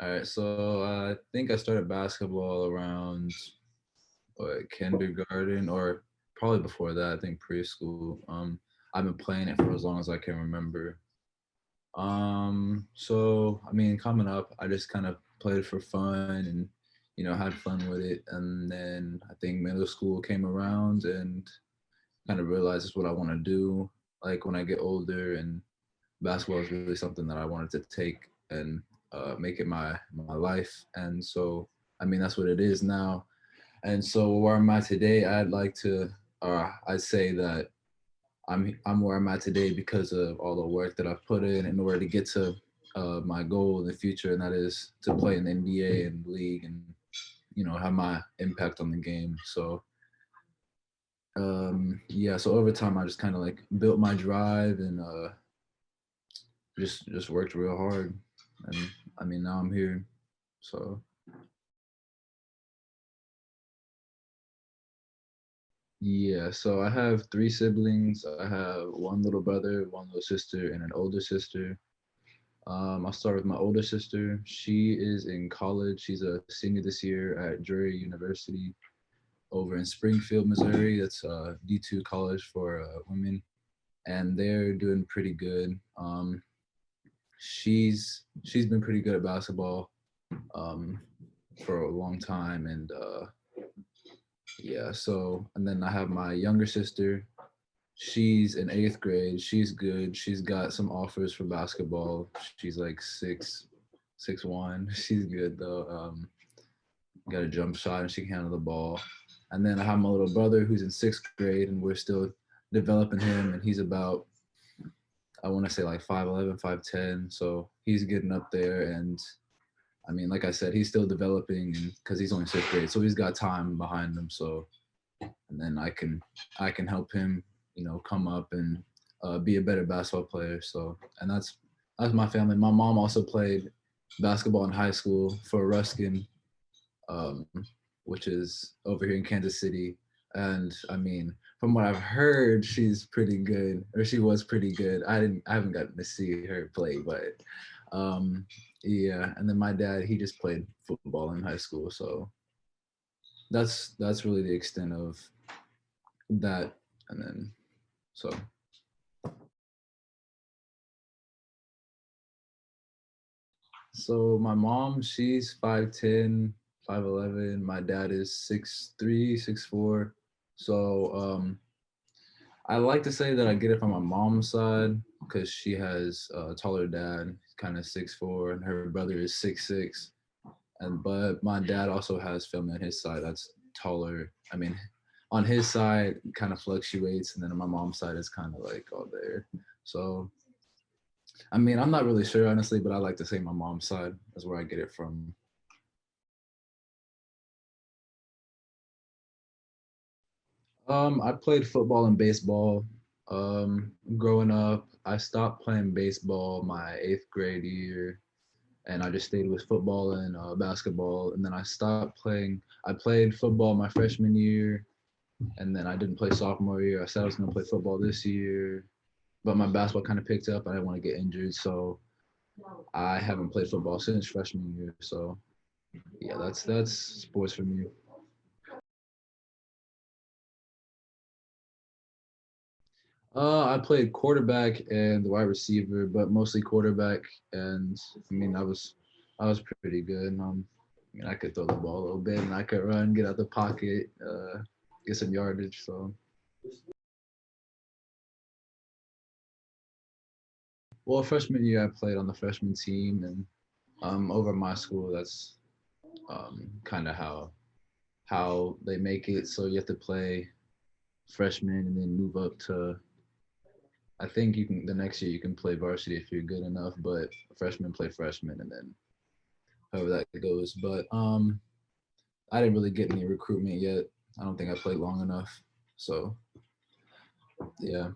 All right, so I think I started basketball around kindergarten or probably before that. I think preschool. I've been playing it for as long as I can remember. So I mean, coming up, I just kind of played for fun and had fun with it. And then I think middle school came around and kind of realized it's what I want to do. Like when I get older, and basketball is really something that I wanted to take and make it my life. And so I mean, that's what it is now. And so where I'm at today, I'd say that I'm where I'm at today because of all the work that I've put in order to get to my goal in the future, and that is to play in the NBA and league, and have my impact on the game. So yeah, so over time I just kind of like built my drive and just worked real hard, and I mean now I'm here. So yeah, so I have three siblings. I have one little brother, one little sister, and an older sister. I'll start with my older sister. She is in college. She's a senior this year at Drury University over in Springfield, Missouri. That's a D2 college for women, and they're doing pretty good. She's been pretty good at basketball um, for a long time, and yeah. So, and then I have my younger sister. She's in eighth grade. She's good. She's got some offers for basketball. She's like 6'1". She's good though. Got a jump shot and she can handle the ball. And then I have my little brother who's in sixth grade, and we're still developing him. And he's about, I want to say like 5'11", 5'10". So he's getting up there. And I mean, like I said, he's still developing, and because he's only sixth grade, so he's got time behind him. So, and then I can help him, come up and be a better basketball player. So, and that's my family. My mom also played basketball in high school for Ruskin, um, which is over here in Kansas City. And I mean, from what I've heard, she's pretty good, or she was pretty good. I haven't gotten to see her play, but um, yeah. And then my dad, he just played football in high school, so that's really the extent of that. And then so so my mom, she's 5'10", 5'11". My dad is 6'3", 6'4". So I like to say that I get it from my mom's side because she has a taller dad, kind of 6'4", and her brother is 6'6". And but my dad also has family on his side that's taller. I mean, on his side kind of fluctuates, and then on my mom's side is kind of like all there. So I mean, I'm not really sure honestly, but I like to say my mom's side is where I get it from. I played football and baseball. Growing up, I stopped playing baseball my eighth grade year, and I just stayed with football and basketball. And then I stopped playing. I played football my freshman year, and then I didn't play sophomore year. I said I was going to play football this year, but my basketball kind of picked up. I didn't want to get injured, so I haven't played football since freshman year. So yeah, that's sports for me. I played quarterback and wide receiver, but mostly quarterback. And I mean, I was pretty good. I mean, I could throw the ball a little bit, and I could run, get out the pocket, get some yardage. So, well, freshman year I played on the freshman team, and over my school, that's kind of how they make it. So you have to play freshman and then move up to. I think you can the next year you can play varsity if you're good enough, but freshmen play freshman, and then however that goes. But I didn't really get any recruitment yet. I don't think I played long enough. So yeah.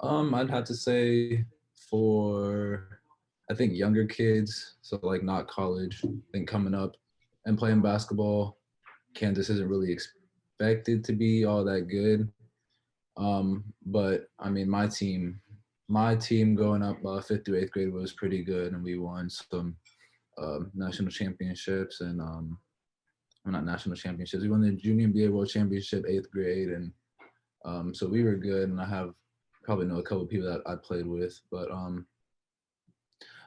I'd have to say for I think younger kids, so like not college, I think coming up and playing basketball, Kansas isn't really expected to be all that good. But I mean, my team, my team growing up, fifth through eighth grade was pretty good, and we won some national championships and well, not national championships. We won the Junior NBA World Championship eighth grade, and so we were good. And I have probably know a couple of people that I played with, but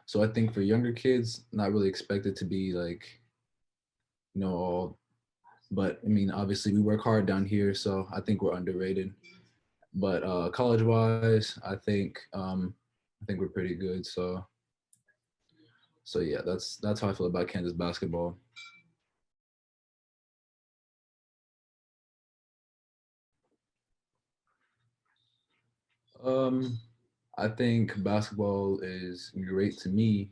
so I think for younger kids, not really expected to be like all. But I mean, obviously we work hard down here, so I think we're underrated. But college wise, I think we're pretty good. So yeah, that's how I feel about Kansas basketball. Um, I think basketball is great to me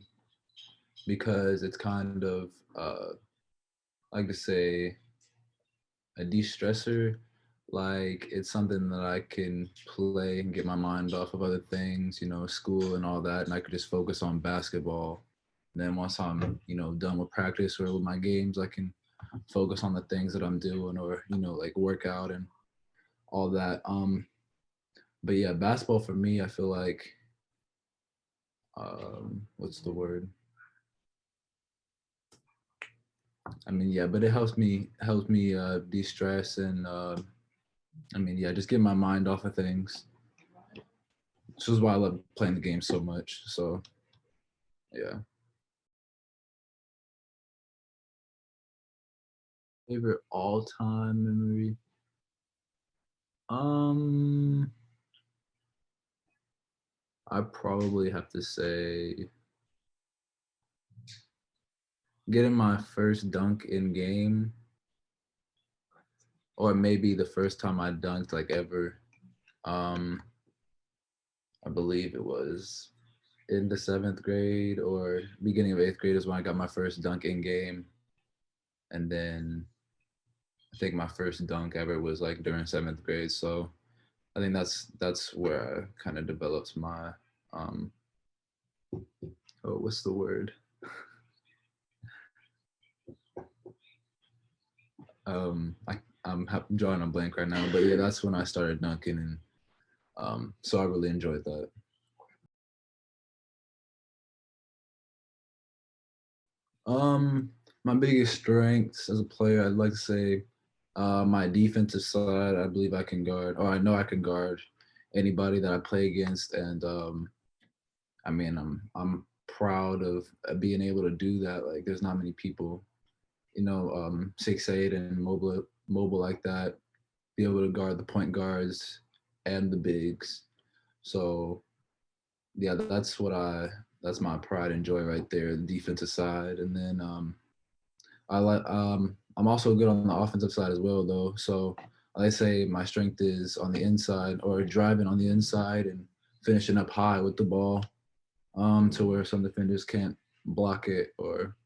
because it's kind of I like to say a de-stressor. Like it's something that I can play and get my mind off of other things, school and all that, and I could just focus on basketball. And then once I'm, done with practice or with my games, I can focus on the things that I'm doing or, like workout and all that. But yeah, basketball for me, I feel like what's the word? I mean, yeah, but it helps me de-stress and I mean, yeah, just get my mind off of things. This is why I love playing the game so much. So yeah. Favorite all-time memory? Um, I probably have to say getting my first dunk in game, or maybe the first time I dunked like ever. Um, I believe it was in the seventh grade or beginning of eighth grade is when I got my first dunk in game, and then I think my first dunk ever was like during seventh grade. So I think that's where I kind of developed my um oh what's the word I'm drawing a blank right now, but yeah, that's when I started dunking, and so I really enjoyed that. My biggest strengths as a player, I'd like to say, my defensive side. I believe I can guard, or I know I can guard anybody that I play against, and I mean, I'm proud of being able to do that. Like, there's not many people, 6'8" and mobile like that, be able to guard the point guards and the bigs. So yeah, that's my pride and joy right there, the defensive side. And then I'm also good on the offensive side as well though. So I say my strength is on the inside or driving on the inside and finishing up high with the ball, to where some defenders can't block it, or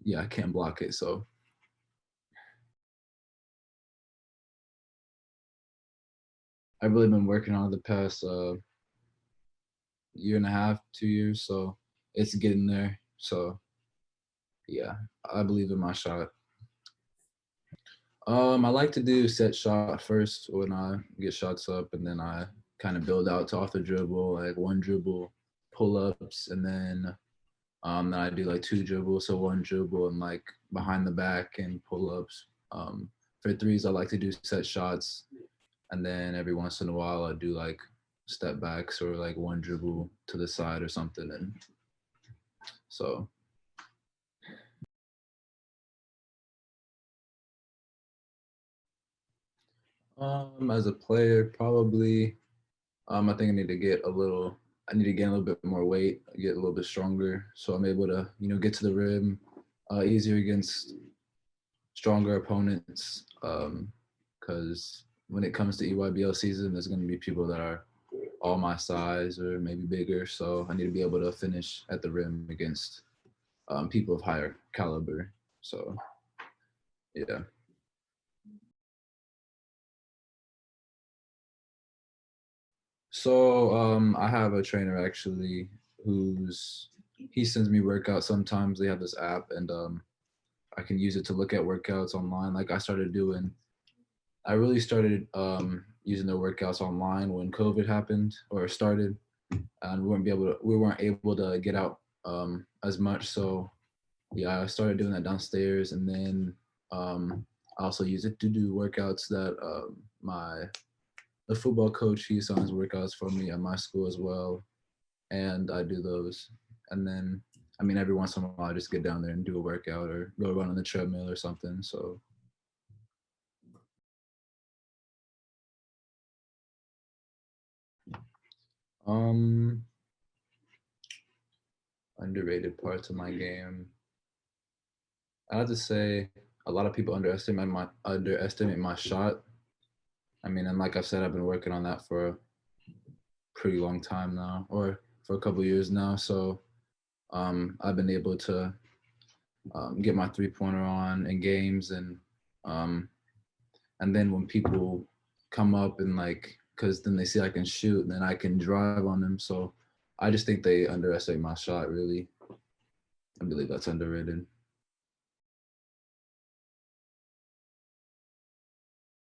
yeah, I can't block it. So I've really been working on it the past year and a half, 2 years. So it's getting there. So yeah, I believe in my shot. I like to do set shot first when I get shots up, and then I kind of build out to off the dribble, like one dribble, pull ups, and then I do like two dribbles, so one dribble and like behind the back and pull ups. For threes, I like to do set shots, and then every once in a while I do like step backs or like one dribble to the side or something, and so as a player, probably I think I need to gain a little bit more weight, get a little bit stronger, so I'm able to, get to the rim easier against stronger opponents. Because when it comes to EYBL season, there's going to be people that are all my size or maybe bigger, so I need to be able to finish at the rim against people of higher caliber. So yeah. So I have a trainer actually who's he sends me workouts sometimes. They have this app, and I can use it to look at workouts online. Like I really started using their workouts online when COVID happened or started, and we weren't able to get out as much. So yeah, I started doing that downstairs, and then I also use it to do workouts that my the football coach, he assigns workouts for me at my school as well, and I do those. And then, I mean, every once in a while, I just get down there and do a workout or go run on the treadmill or something. So, um, underrated parts of my game. I have to say, a lot of people underestimate my shot. I mean, and like I said, I've been working on that for a pretty long time now, or for a couple years now. So, I've been able to get my 3-pointer on in games, um, and then when people come up and like, because then they see I can shoot, and then I can drive on them. So I just think they underestimate my shot. Really, I believe that's underrated.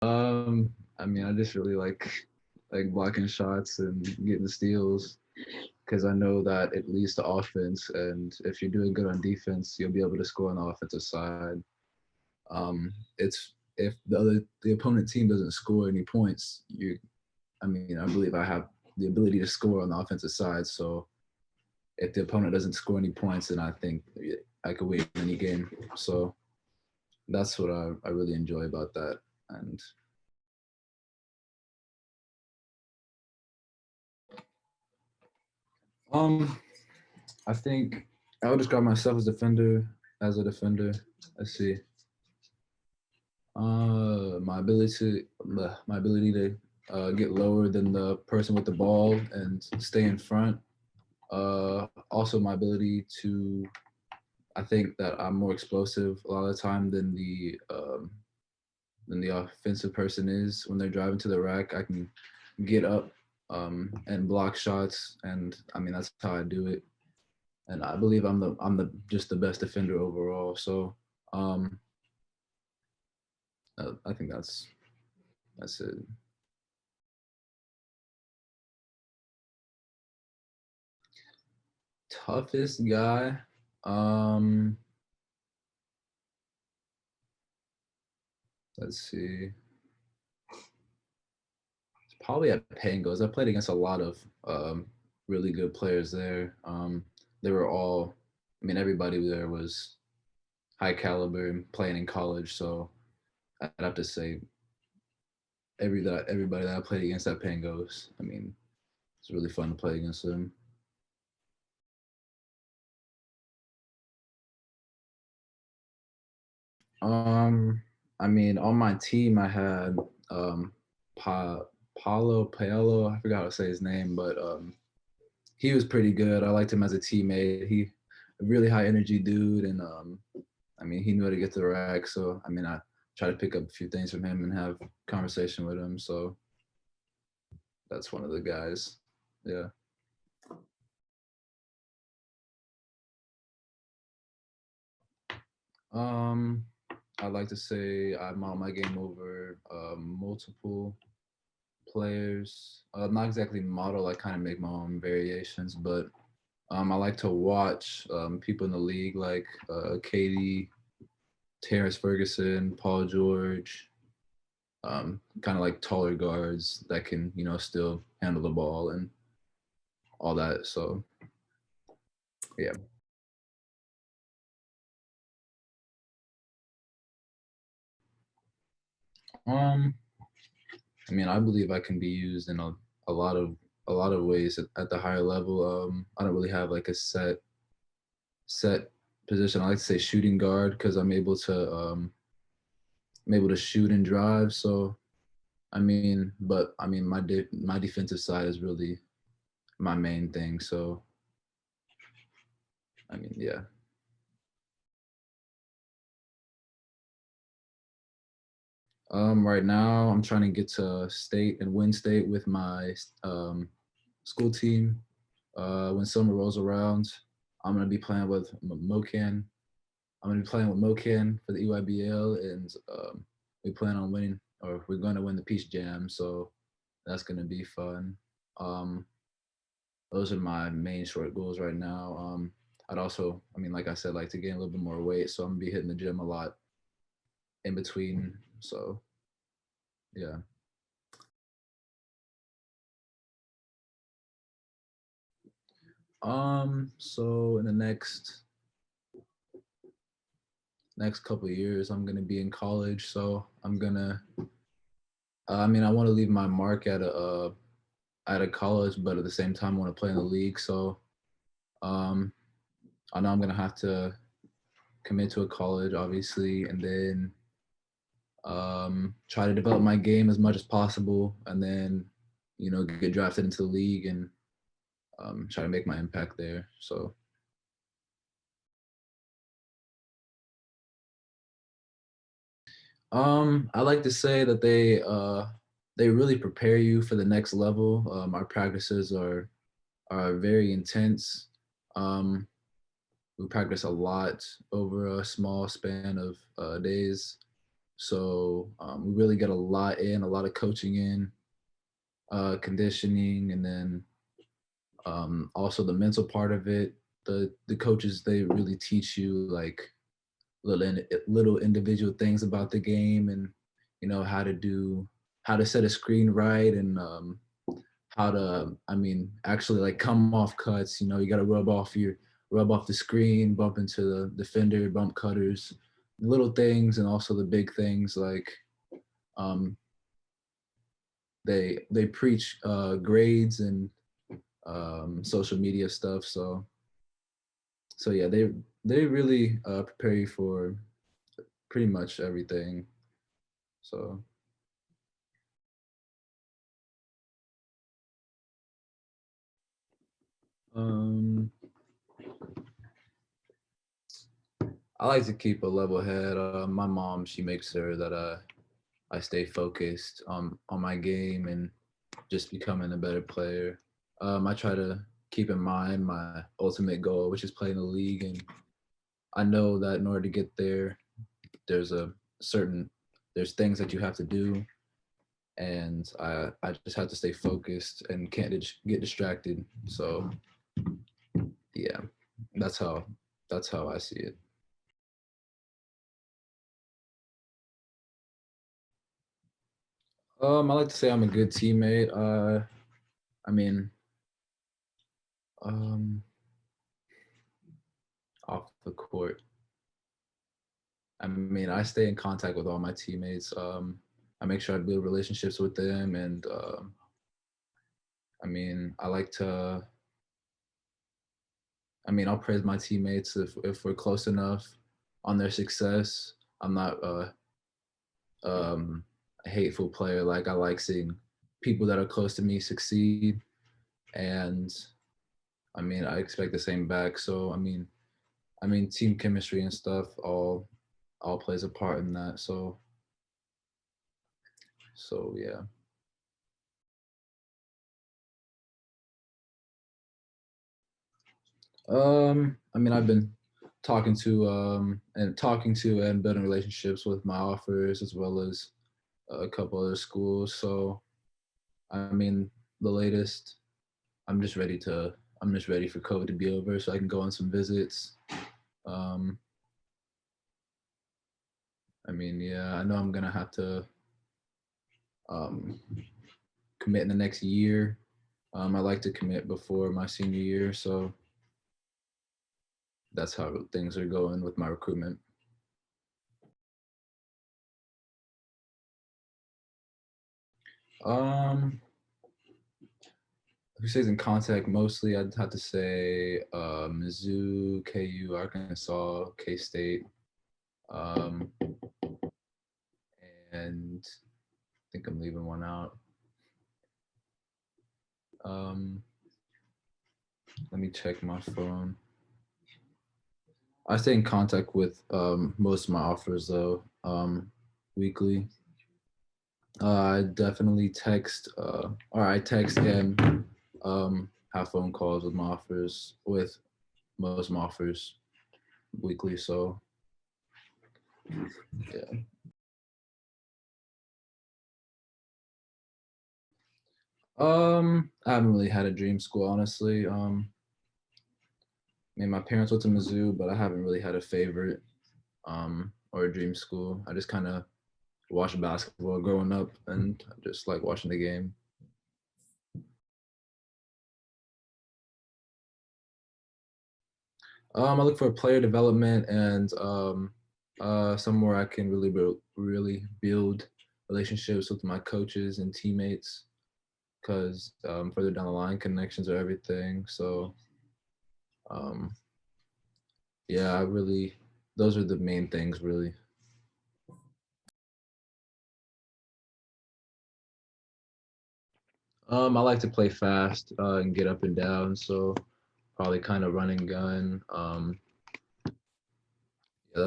I mean, I just really like blocking shots and getting steals because I know that it leads to offense, and if you're doing good on defense, you'll be able to score on the offensive side. It's if the opponent team doesn't score any points, I mean, I believe I have the ability to score on the offensive side. So if the opponent doesn't score any points, then I think I could win any game. So that's what I really enjoy about that. And um, I think I would describe myself as a defender. Let's see. My ability to get lower than the person with the ball and stay in front. Also, my ability to I think that I'm more explosive a lot of the time than the offensive person is when they're driving to the rack. I can get up and block shots, and I mean that's how I do it. And I believe I'm the just the best defender overall. So um, I think that's it. Toughest guy. Um, let's see. Probably at Pangos. I played against a lot of really good players there. They were all, I mean, everybody there was high caliber and playing in college. So I'd have to say everybody that I played against at Pangos. I mean, it's really fun to play against them. Um, I mean, on my team, I had um, pa- Paolo. I forgot how to say his name, but he was pretty good. I liked him as a teammate. He a really high energy dude, and I mean, he knew how to get to the rack. So I mean, I try to pick up a few things from him and have conversation with him. So that's one of the guys. Yeah. Um, I'd like to say I model my game over multiple players. Not exactly model. I kind of make my own variations, but I like to watch people in the league like Katie, Terrence Ferguson, Paul George, kind of like taller guards that can, you know, still handle the ball and all that. So yeah. Um, I mean, I believe I can be used in a lot of a lot of ways at the higher level. I don't really have like a set position. I like to say shooting guard because I'm able to shoot and drive. So I mean, but I mean, my defensive side is really my main thing. So I mean, yeah. Right now, I'm trying to get to state and win state with my school team. When summer rolls around, I'm gonna be playing with Mocan. I'm gonna be playing with Mocan for the EYBL, and we plan on winning, or we're going to win the Peach Jam. So That's gonna be fun. Um, those are my main short goals right now. I'd also, I mean, like I said, like to gain a little bit more weight, so I'm gonna be hitting the gym a lot in between. So yeah. So in the next couple of years, I'm gonna be in college. So I'm gonna, I mean, I want to leave my mark at a college, but at the same time, I want to play in the league. So um, I know I'm gonna have to commit to a college, obviously, and then try to develop my game as much as possible, and then get drafted into the league and try to make my impact there. So I like to say that they really prepare you for the next level. Our practices are very intense. Um, we practice a lot over a small span of days. So we really get a lot in, a lot of coaching in, conditioning, and then also the mental part of it. The coaches, they really teach you like little individual things about the game, and how to set a screen right, and how to, I mean, actually like come off cuts. You got to rub off the screen, bump into the defender, bump cutters, little things, and also the big things like um, they preach grades and social media stuff. So yeah, they really prepare you for pretty much everything. So um, I like to keep a level head. My mom, she makes sure that I stay focused on my game and just becoming a better player. I try to keep in mind my ultimate goal, which is playing the league, and I know that in order to get there, there's a certain there's things that you have to do, and I just have to stay focused and can't get distracted. So yeah, that's how that's how I see it. I like to say I'm a good teammate. I mean, um, off the court. I mean, I stay in contact with all my teammates. I make sure I build relationships with them, and I mean, I mean, I'll praise my teammates if we're close enough on their success. I'm not a hateful player. Like I like seeing people that are close to me succeed, and I mean, I expect the same back. So I mean, team chemistry and stuff all plays a part in that. So yeah. I mean, I've been talking to and building relationships with my offers as well as a couple other schools. So I mean, the latest, I'm just ready to I'm just ready for COVID to be over so I can go on some visits. Um, I mean, yeah, I know I'm gonna have to um, commit in the next year. I like to commit before my senior year, so that's how things are going with my recruitment. Um, who stays in contact mostly? I'd have to say Mizzou, KU, Arkansas, K State, um, and I think I'm leaving one out. Um, let me check my phone. I stay in contact with most of my offers though, weekly. I definitely text, or I text and have phone calls with my offers, with most of my offers weekly. So yeah. I haven't really had a dream school, honestly. I mean, my parents went to Mizzou, but I haven't really had a favorite or a dream school. I just kind of watched basketball growing up, and I just like watching the game. I look for player development and somewhere I can really build relationships with my coaches and teammates because further down the line, connections are everything. So um, yeah, I really those are the main things really. I like to play fast and get up and down, so probably kind of run and gun. Yeah,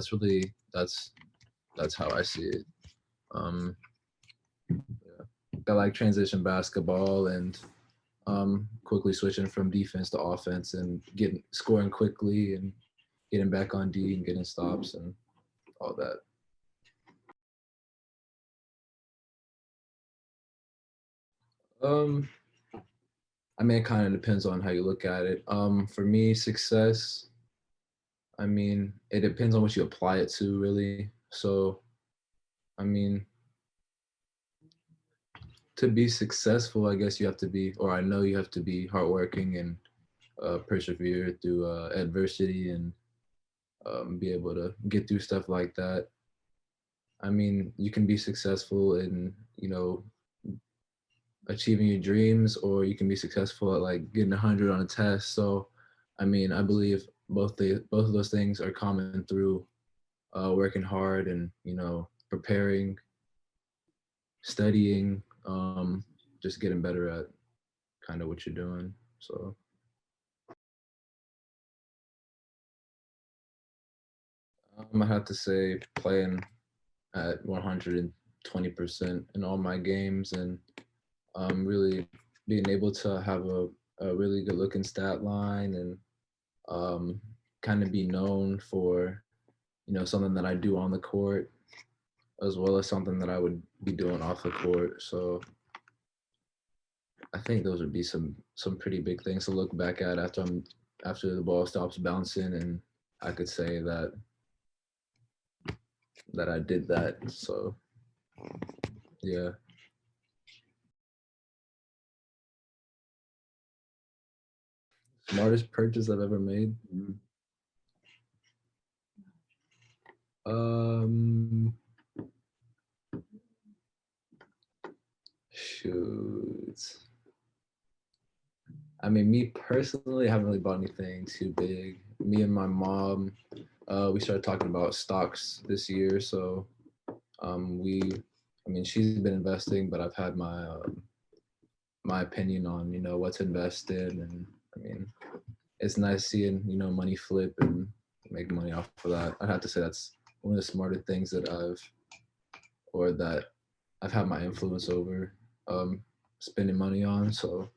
that's how I see it. Um, I like transition basketball and quickly switching from defense to offense and getting scoring quickly and getting back on D and getting stops and all that. Um, I mean, it kind of depends on how you look at it. For me, success. I mean, it depends on what you apply it to, really. So, I mean, to be successful, I guess you have to be, or I know you have to be hardworking and persevere through adversity and be able to get through stuff like that. I mean, you can be successful in, achieving your dreams, or you can be successful at like getting 100 on a test. So, I mean, I believe both of those things are common through working hard and preparing, studying, just getting better at kind of what you're doing. So I have to say playing at 120% in all my games and really being able to have a really good looking stat line and um, kind of be known for something that I do on the court as well as something that I would be doing off the court. So I think those would be some pretty big things to look back at after the ball stops bouncing and I could say that I did that. So yeah. Smartest purchase I've ever made. Um shoot. I mean, me personally, I haven't really bought anything too big. Me and my mom, we started talking about stocks this year. So I mean, she's been investing, but I've had my opinion on what to invest in, and I mean, it's nice seeing money flip and make money off of that. I'd have to say that's one of the smarter things that I've had my influence over um, spending money on. So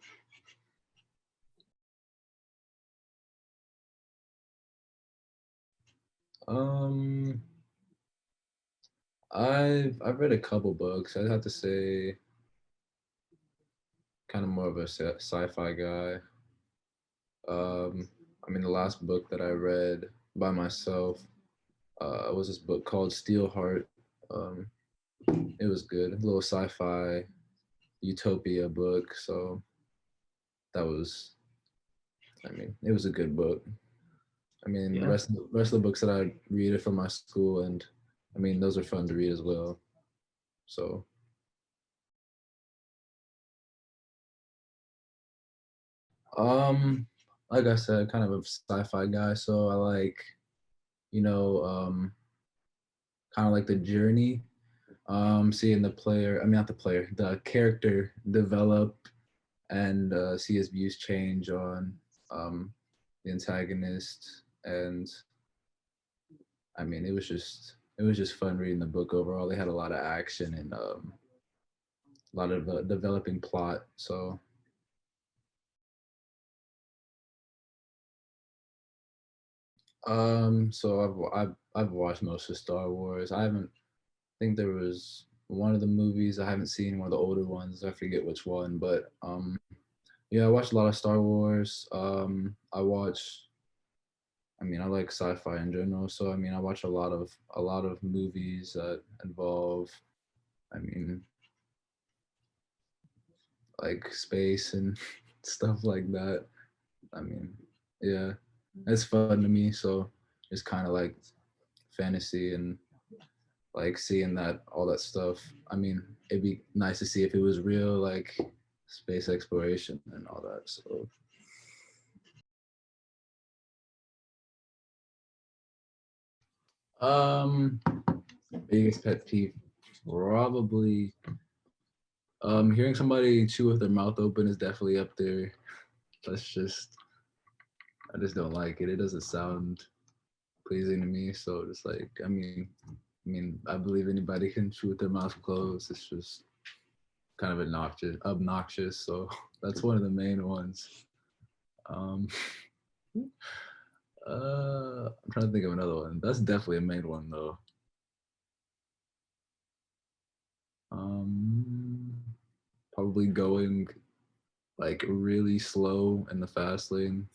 um, I've read a couple books. I'd have to say kind of more of a sci-fi guy. Um, I mean, the last book that I read by myself was this book called Steelheart. Um, it was good, a little sci-fi utopia book. So that was, I mean, it was a good book. I mean, the Yeah. rest of the books that I read are from my school, and I mean, those are fun to read as well. So, um, like I said, kind of a sci-fi guy. So I like, you know, kind of like the journey, seeing the player. I mean, not the player, the character develop and see his views change on um, the antagonist. And I mean, it was just fun reading the book overall. They had a lot of action and a lot of developing plot. So so I've watched most of Star Wars. I haven't. I think there was. one of the movies I haven't seen, one of the older ones. I forget which one, but yeah, I watch a lot of Star Wars. I watch. I mean, I like sci-fi in general, so I mean, I watch a lot of movies that involve. I mean, like space and stuff like that. I mean, yeah, it's fun to me. So it's kind of like fantasy and like seeing that all that stuff. I mean, it'd be nice to see if it was real, like space exploration and all that. So, um, biggest pet peeve, probably hearing somebody chew with their mouth open is definitely up there. That's just I just don't like it. It doesn't sound pleasing to me. So just like I believe anybody can chew with their mouth closed. It's just kind of obnoxious. So that's one of the main ones. Um, I'm trying to think of another one. That's definitely a main one though. Um, Probably going like really slow in the fast lane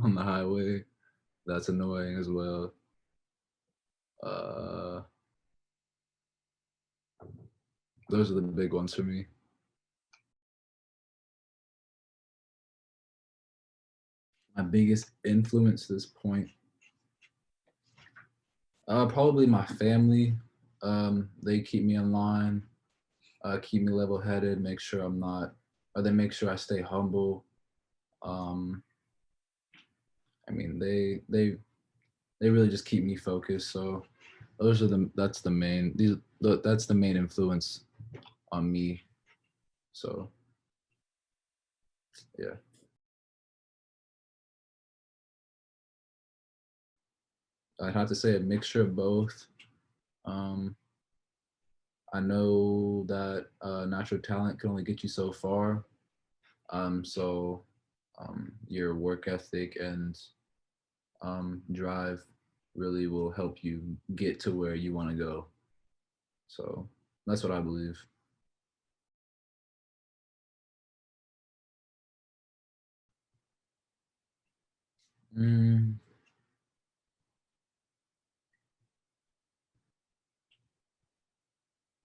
on the highway. That's annoying as well. Uh, those are the big ones for me. My biggest influence to this point, probably my family. They keep me in line, keep me level-headed, make sure I'm not, or they make sure I stay humble. Um, I mean, they really just keep me focused. So those are the that's the main that's the main influence on me. So yeah, I'd have to say a mixture of both. Um, I know that natural talent can only get you so far. So your work ethic and drive really will help you get to where you want to go. So that's what I believe. Mm,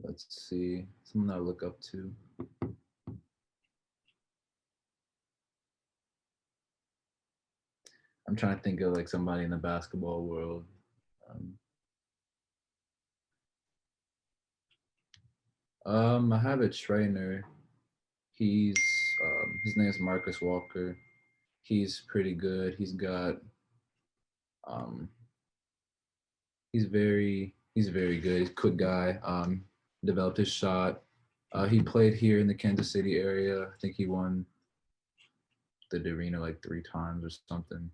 let's see, someone I look up to. I'm trying to think of like somebody in the basketball world. Um, I have a trainer. He's his name is Marcus Walker. He's pretty good. Um, he's very good. He's a quick guy. Developed his shot. He played here in the Kansas City area. I think he won the arena like 3 times or something.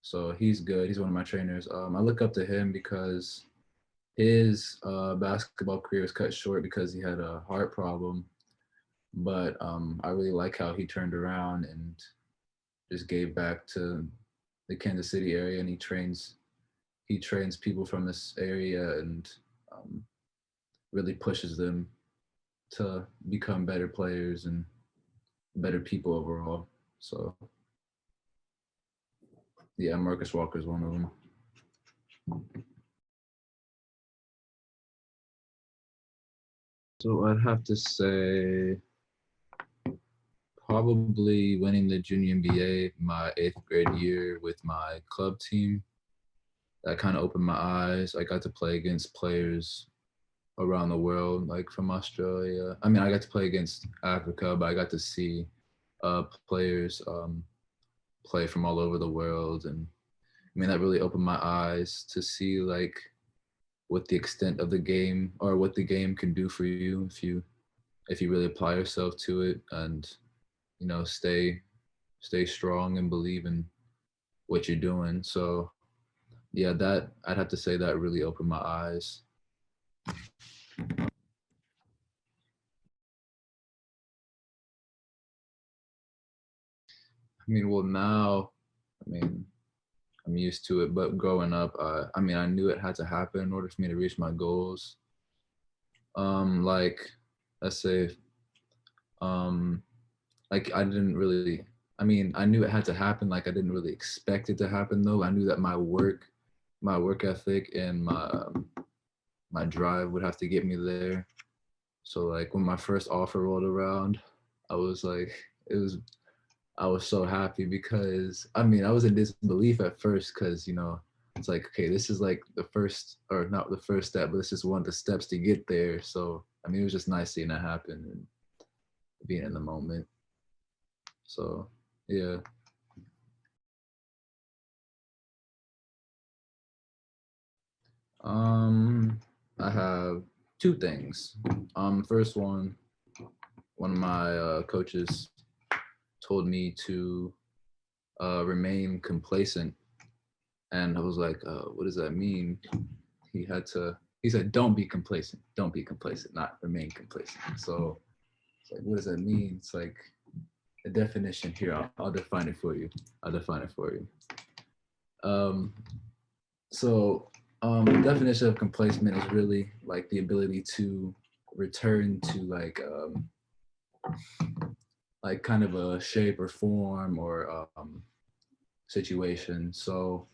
So he's good. He's one of my trainers. I look up to him because his basketball career was cut short because he had a heart problem. But I really like how he turned around and just gave back to the Kansas City area, and he trains people from this area and um, really pushes them to become better players and better people overall. So yeah, Marcus Walker is one of them. So I'd have to say probably winning the junior NBA my 8th grade year with my club team. That kind of opened my eyes. I got to play against players around the world, like from Australia. I mean, I got to play against Africa, but I got to see players play from all over the world, and I mean that really opened my eyes to see like what the extent of the game or what the game can do for you if you really apply yourself to it and stay strong and believe in what you're doing. So yeah, that I'd have to say that really opened my eyes. I mean, well now, I mean, I'm used to it, but growing up, I mean, I knew it had to happen in order for me to reach my goals. Like, let's say, um, like I didn't really. I mean, I knew it had to happen. Like, I didn't really expect it to happen, though. I knew that my work ethic, and my drive would have to get me there. So, like, when my first offer rolled around, I was like, it was I was so happy because I mean I was in disbelief at first because it's like, okay, this is like the first, or not the first step, but this is one of the steps to get there. So I mean it was just nice seeing that happen and being in the moment. So yeah. Um I have two things. First one of my coaches told me to remain complacent, and I was like, what does that mean? He said, don't be complacent, not remain complacent. So it's like, what does that mean? It's like the definition here. I'll define it for you. I'll define it for you. Um, so the definition of complacement is really like the ability to return to like kind of a shape or form or situation. So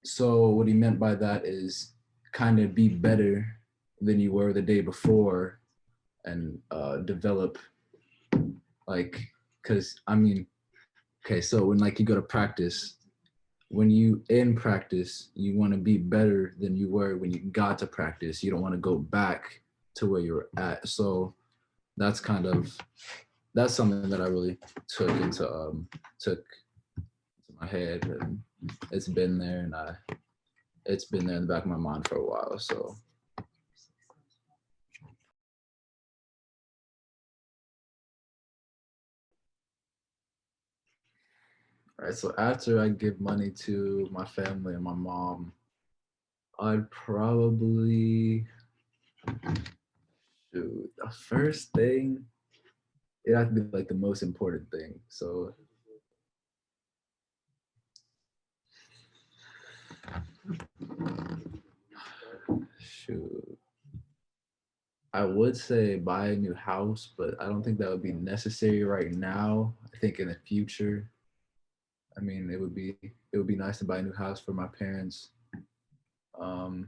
what he meant by that is kind of be better than you were the day before, and develop, like, because I mean, okay, so when like you go to practice, when you in practice, you want to be better than you were when you got to practice. You don't want to go back to where you were at. So that's kind of that's something that I really took to my head, and it's been there, and it's been there in the back of my mind for a while. So all right, so after I give money to my family and my mom, I'd probably, shoot, the first thing, it had to be like the most important thing. So shoot, I would say buy a new house, but I don't think that would be necessary right now. I think in the future, I mean, it would be nice to buy a new house for my parents. Um,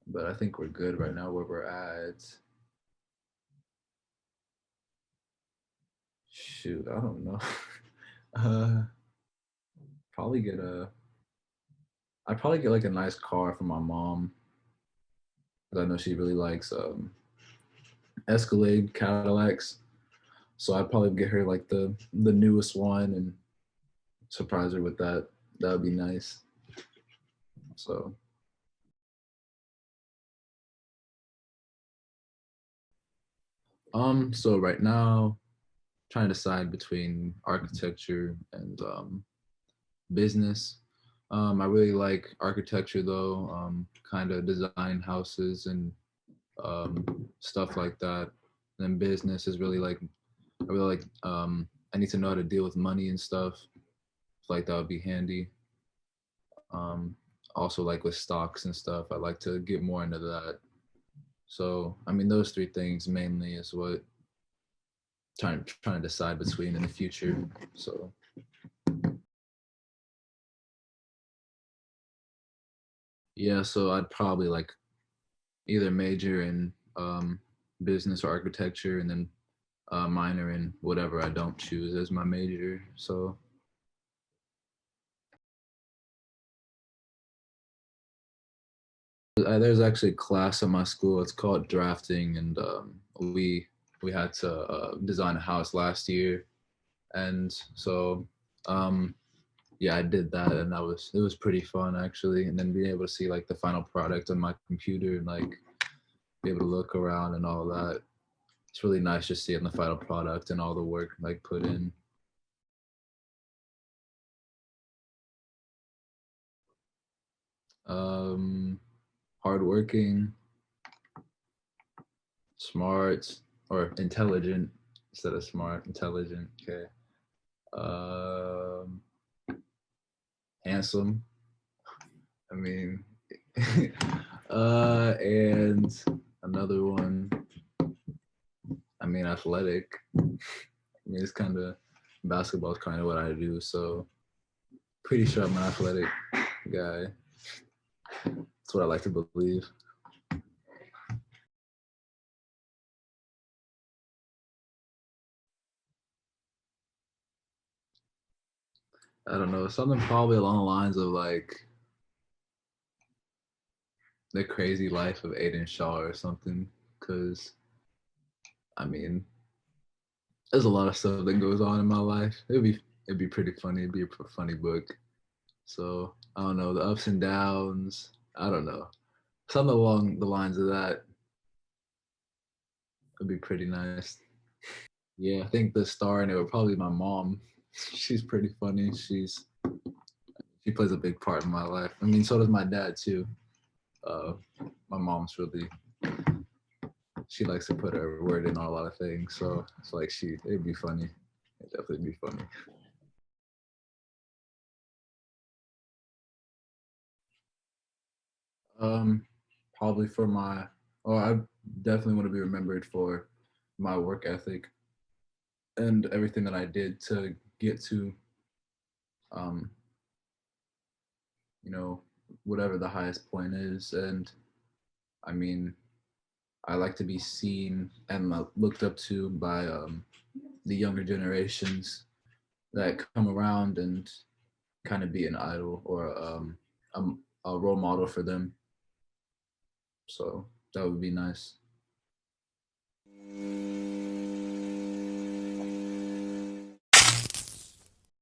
but I think we're good right now where we're at. Shoot, I don't know. uh, probably get a. I'd probably get like a nice car for my mom, because I know she really likes Escalade Cadillacs. So I'd probably get her like the newest one and surprise her with that. That would be nice. So so right now, trying to decide between architecture and business. I really like architecture though, kind of design houses and stuff like that. And then business is really like, I really like, I need to know how to deal with money and stuff. Like that would be handy. Um, Also like with stocks and stuff, I like to get more into that. So I mean, those three things mainly is what trying to decide between in the future. So yeah, so I'd probably like either major in business or architecture, and then minor in whatever I don't choose as my major. So there's actually a class at my school. It's called drafting, and we had to design a house last year, and so um, yeah, I did that, and it was pretty fun actually. And then being able to see like the final product on my computer and like be able to look around and all that. It's really nice just seeing the final product and all the work like put in. Um, Hardworking, smart, or intelligent instead of smart, intelligent. Okay. Um, Handsome. I mean, And another one, I mean, athletic. I mean, it's kind of basketball is kind of what I do, so pretty sure I'm an athletic guy. That's what I like to believe. I don't know, something probably along the lines of like the crazy life of Aidan Shaw or something. Because I mean, there's a lot of stuff that goes on in my life. It'd be pretty funny. It'd be a funny book. So I don't know the ups and downs. I don't know, something along the lines of that would be pretty nice. Yeah, I think the star in it would probably be my mom. She's pretty funny. She plays a big part in my life. I mean, so does my dad too. Uh, my mom's really, she likes to put her word in on a lot of things. So it's like it'd be funny. It'd definitely be funny. Um, Probably for my, oh, I definitely want to be remembered for my work ethic and everything that I did to get to, um, you know, whatever the highest point is. And I mean, I like to be seen and looked up to by the younger generations that come around and kind of be an idol or a role model for them. So that would be nice.